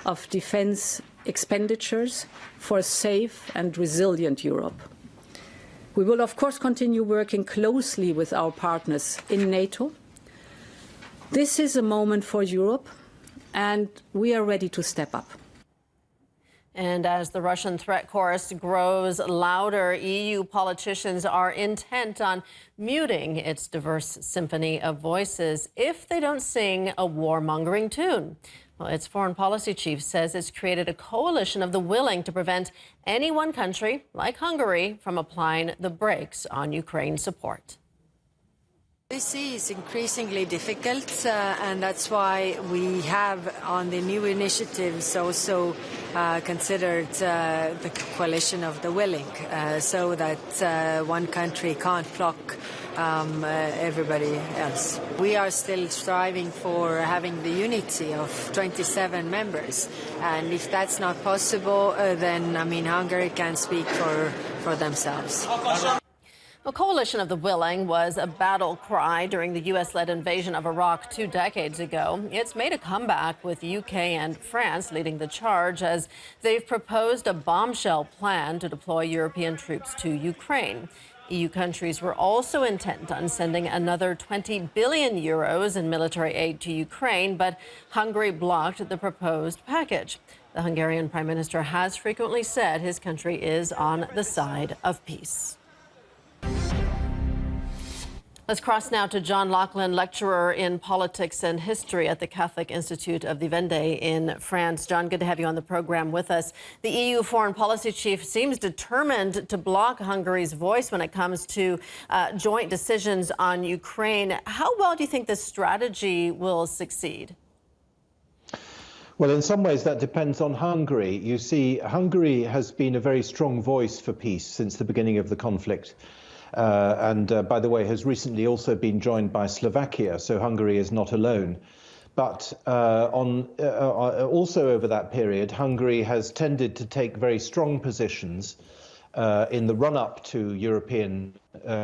of defense expenditures for a safe and resilient Europe. We will, of course, continue working closely with our partners in NATO. This is a moment for Europe, and we are ready to step up. And as the Russian threat chorus grows louder, EU politicians are intent on muting its diverse symphony of voices if they don't sing a warmongering tune. Well, its foreign policy chief says it's created a coalition of the willing to prevent any one country, like Hungary, from applying the brakes on Ukraine support. This is increasingly difficult, and that's why we have on the new initiatives also considered the coalition of the willing, so that one country can't block everybody else. We are still striving for having the unity of 27 members, and if that's not possible, then, I mean, Hungary can speak for themselves. A coalition of the willing was a battle cry during the U.S.-led invasion of Iraq 2 decades ago. It's made a comeback with UK and France leading the charge as they've proposed a bombshell plan to deploy European troops to Ukraine. EU countries were also intent on sending another 20 billion euros in military aid to Ukraine, but Hungary blocked the proposed package. The Hungarian Prime Minister has frequently said his country is on the side of peace. Let's cross now to John Laughland, lecturer in politics and history at the Catholic Institute of the Vendée in France. John, good to have you on the program with us. The EU foreign policy chief seems determined to block Hungary's voice when it comes to joint decisions on Ukraine. How well do you think this strategy will succeed? Well, in some ways, that depends on Hungary. You see, Hungary has been a very strong voice for peace since the beginning of the conflict. And by the way, has recently also been joined by Slovakia, so Hungary is not alone. But also over that period, Hungary has tended to take very strong positions in the run-up to European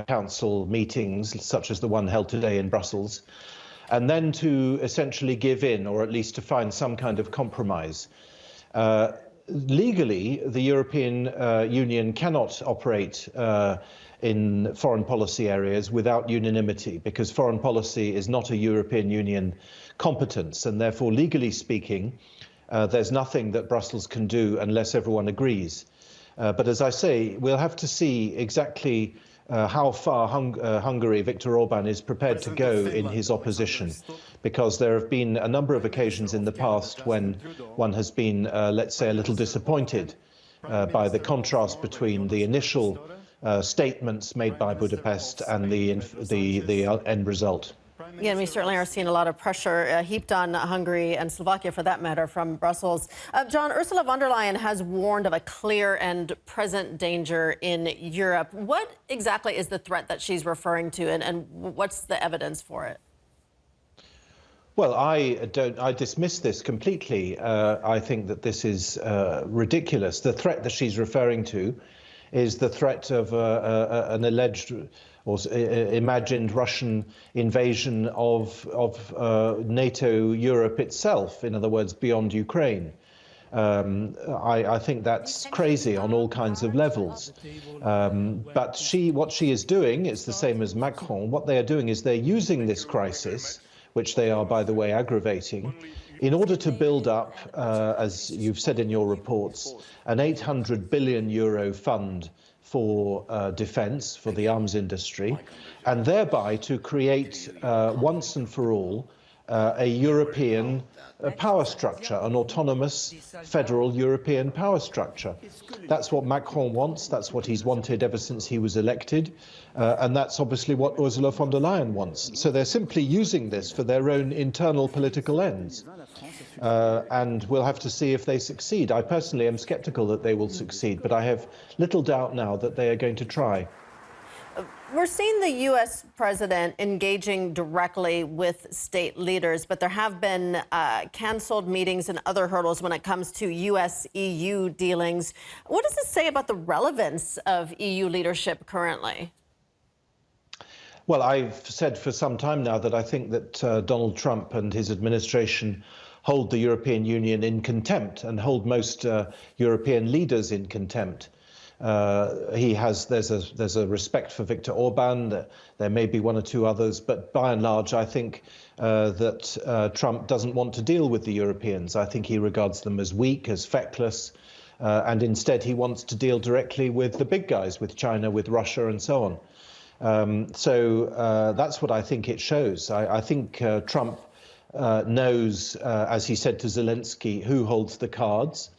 Council meetings, such as the one held today in Brussels, and then to essentially give in, or at least to find some kind of compromise. Legally, the European Union cannot operate in foreign policy areas without unanimity, because foreign policy is not a European Union competence, and therefore, legally speaking, there's nothing that Brussels can do unless everyone agrees. But as I say, we'll have to see exactly how far Hungary, Viktor Orban, is prepared to go in his opposition, because there have been a number of occasions in the past when one has been, let's say, a little disappointed by the contrast between the initial statements made by Budapest and the end result. Yeah, and we certainly are seeing a lot of pressure heaped on Hungary and Slovakia, for that matter, from Brussels. John, Ursula von der Leyen has warned of a clear and present danger in Europe. What exactly is the threat that she's referring to, and what's the evidence for it? Well, I dismiss this completely. I think that this is ridiculous. The threat that she's referring to is the threat of an alleged or imagined Russian invasion of NATO Europe itself, in other words, beyond Ukraine. I think that's crazy on all kinds of levels. But what she is doing is the same as Macron. What they are doing is they're using this crisis, which they are, by the way, aggravating, in order to build up, as you've said in your reports, an 800 billion euro fund for defence, for the arms industry, and thereby to create once and for all a European power structure, an autonomous federal European power structure. That's what Macron wants. That's what he's wanted ever since he was elected. And that's obviously what Ursula von der Leyen wants. So they're simply using this for their own internal political ends. And we'll have to see if they succeed. I personally am sceptical that they will succeed, but I have little doubt now that they are going to try. We're seeing the U.S. president engaging directly with state leaders, but there have been canceled meetings and other hurdles when it comes to U.S.-EU dealings. What does this say about the relevance of EU leadership currently? Well, I've said for some time now that I think that Donald Trump and his administration hold the European Union in contempt and hold most European leaders in contempt. There's a respect for Viktor Orban. There may be one or two others, but by and large, I think that Trump doesn't want to deal with the Europeans. I think he regards them as weak, as feckless, and instead he wants to deal directly with the big guys, with China, with Russia, and so on. So that's what I think it shows. I think Trump knows, as he said to Zelensky, who holds the cards.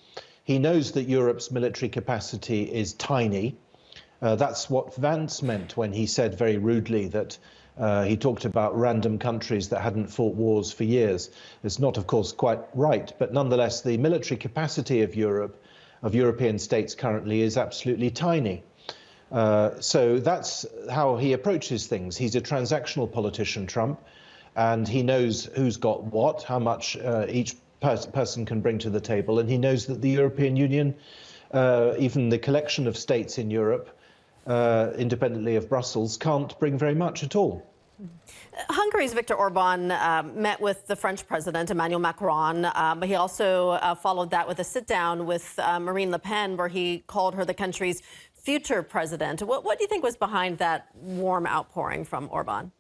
He knows that Europe's military capacity is tiny. That's what Vance meant when he said very rudely that he talked about random countries that hadn't fought wars for years. It's not, of course, quite right, but nonetheless, the military capacity of Europe, of European states currently, is absolutely tiny. So that's how he approaches things. He's a transactional politician, Trump, and he knows who's got what, how much each person can bring to the table, and he knows that the European Union, even the collection of states in Europe, independently of Brussels, can't bring very much at all. Hungary's Viktor Orban met with the French president, Emmanuel Macron, but he also followed that with a sit-down with Marine Le Pen, where he called her the country's future president. What do you think was behind that warm outpouring from Orban?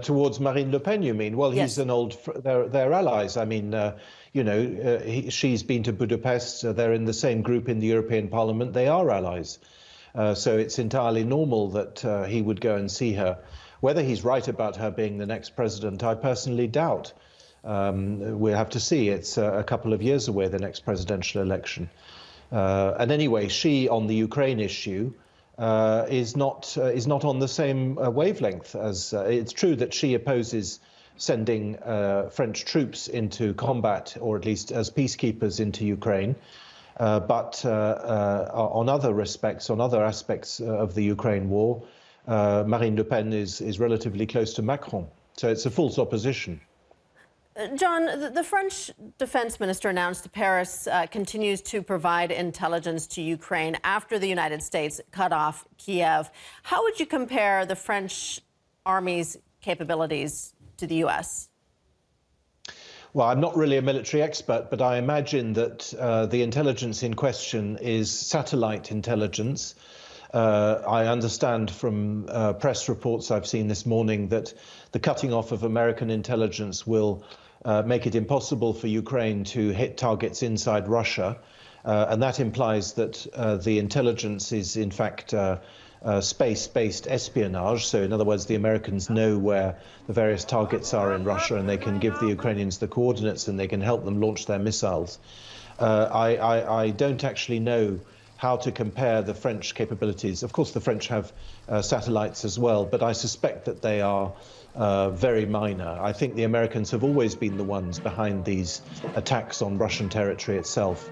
Towards Marine Le Pen, you mean? Well, yes. He's an old, they're allies. I mean, she's been to Budapest. They're in the same group in the European Parliament. They are allies. So it's entirely normal that he would go and see her. Whether he's right about her being the next president, I personally doubt. We'll have to see. It's a couple of years away, the next presidential election. And anyway, she, on the Ukraine issue, is not on the same wavelength as it's true that she opposes sending French troops into combat, or at least as peacekeepers into Ukraine. But on other respects, on other aspects of the Ukraine war, Marine Le Pen is relatively close to Macron. So it's a false opposition. John, the French defense minister announced Paris continues to provide intelligence to Ukraine after the United States cut off Kiev. How would you compare the French army's capabilities to the U.S.? Well, I'm not really a military expert, but I imagine that the intelligence in question is satellite intelligence. I understand from press reports I've seen this morning that the cutting off of American intelligence will make it impossible for Ukraine to hit targets inside Russia. And that implies that the intelligence is, in fact, space-based espionage. So, in other words, the Americans know where the various targets are in Russia, and they can give the Ukrainians the coordinates, and they can help them launch their missiles. I don't actually know how to compare the French capabilities. Of course, the French have satellites as well, but I suspect that they are very minor. I think the Americans have always been the ones behind these attacks on Russian territory itself.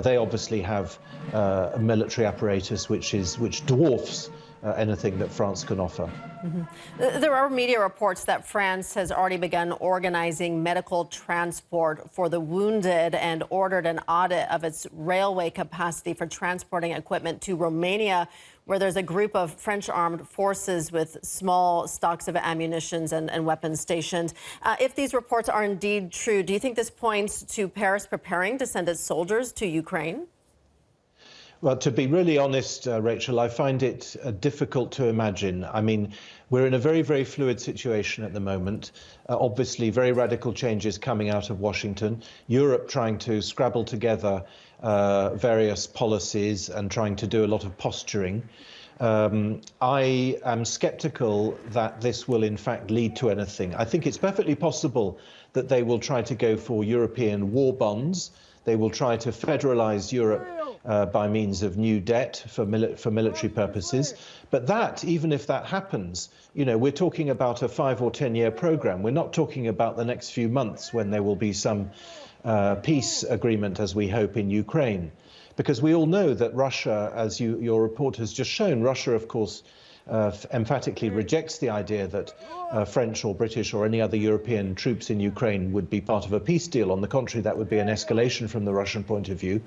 They obviously have a military apparatus which dwarfs anything that France can offer. Mm-hmm. There are media reports that France has already begun organizing medical transport for the wounded and ordered an audit of its railway capacity for transporting equipment to Romania, where there's a group of French armed forces with small stocks of ammunition and weapons stationed. If these reports are indeed true, do you think this points to Paris preparing to send its soldiers to Ukraine? Well, to be really honest, Rachel, I find it difficult to imagine. I mean, we're in a very, very fluid situation at the moment. Obviously, very radical changes coming out of Washington. Europe trying to scrabble together various policies and trying to do a lot of posturing. I am skeptical that this will, in fact, lead to anything. I think it's perfectly possible that they will try to go for European war bonds. They will try to federalize Europe by means of new debt for military purposes. But that, even if that happens, you know, we're talking about a 5 or 10 year program. We're not talking about the next few months when there will be some peace agreement, as we hope, in Ukraine. Because we all know that Russia, as your report has just shown, Russia, of course, emphatically rejects the idea that French or British or any other European troops in Ukraine would be part of a peace deal. On the contrary, that would be an escalation from the Russian point of view.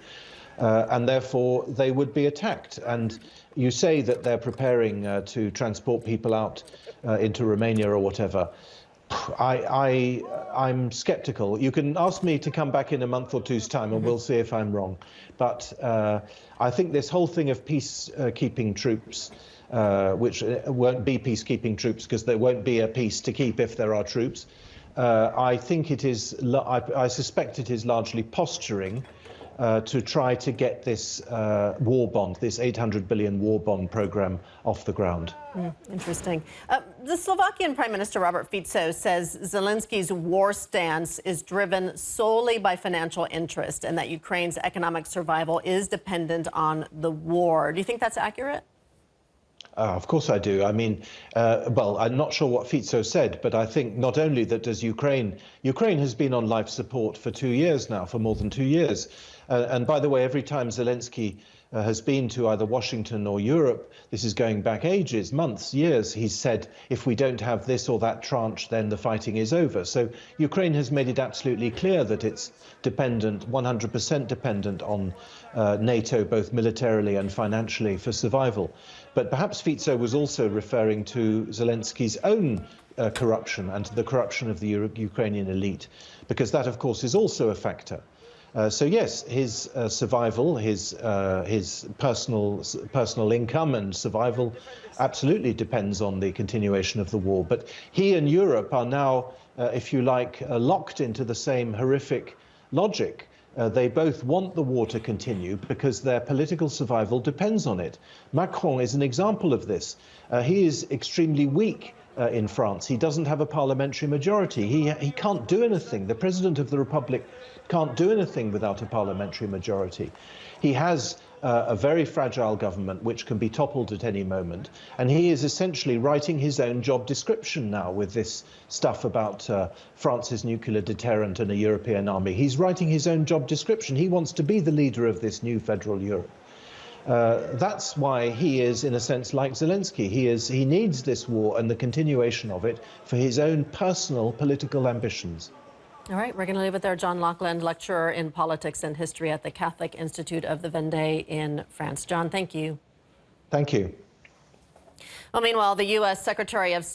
And therefore, they would be attacked. And you say that they're preparing to transport people out into Romania or whatever. I'm sceptical. You can ask me to come back in a month or two's time and we'll see if I'm wrong. But I think this whole thing of peacekeeping troops, which won't be peacekeeping troops because there won't be a peace to keep if there are troops, I think it is, I suspect it is largely posturing to try to get this war bond, this 800 billion war bond program off the ground. Interesting. The Slovakian Prime Minister Robert Fico says Zelensky's war stance is driven solely by financial interest and that Ukraine's economic survival is dependent on the war. Do you think that's accurate? Of course I do. I mean, well, I'm not sure what Fico said, but I think not only that does Ukraine has been on life support for 2 years now, for more than 2 years. And by the way, every time Zelensky has been to either Washington or Europe, this is going back ages, months, years, he's said, if we don't have this or that tranche, then the fighting is over. So Ukraine has made it absolutely clear that it's dependent, 100% dependent on NATO, both militarily and financially, for survival. But perhaps Fico was also referring to Zelensky's own corruption and to the corruption of the Ukrainian elite, because that, of course, is also a factor. So yes, his survival, his personal income and survival absolutely depends on the continuation of the war. But he and Europe are now, if you like, locked into the same horrific logic. They both want the war to continue because their political survival depends on it. Macron is an example of this. He is extremely weak in France. He doesn't have a parliamentary majority. He can't do anything. The President of the Republic can't do anything without a parliamentary majority. He has a very fragile government which can be toppled at any moment, and he is essentially writing his own job description now with this stuff about France's nuclear deterrent and a European army. He's writing his own job description. He wants to be the leader of this new federal Europe. That's why he is, in a sense, like Zelensky. He needs this war and the continuation of it for his own personal political ambitions. All right, we're going to leave it there. John Laughland, lecturer in politics and history at the Catholic Institute of the Vendée in France. John, thank you. Thank you. Well, meanwhile, the U.S. Secretary of State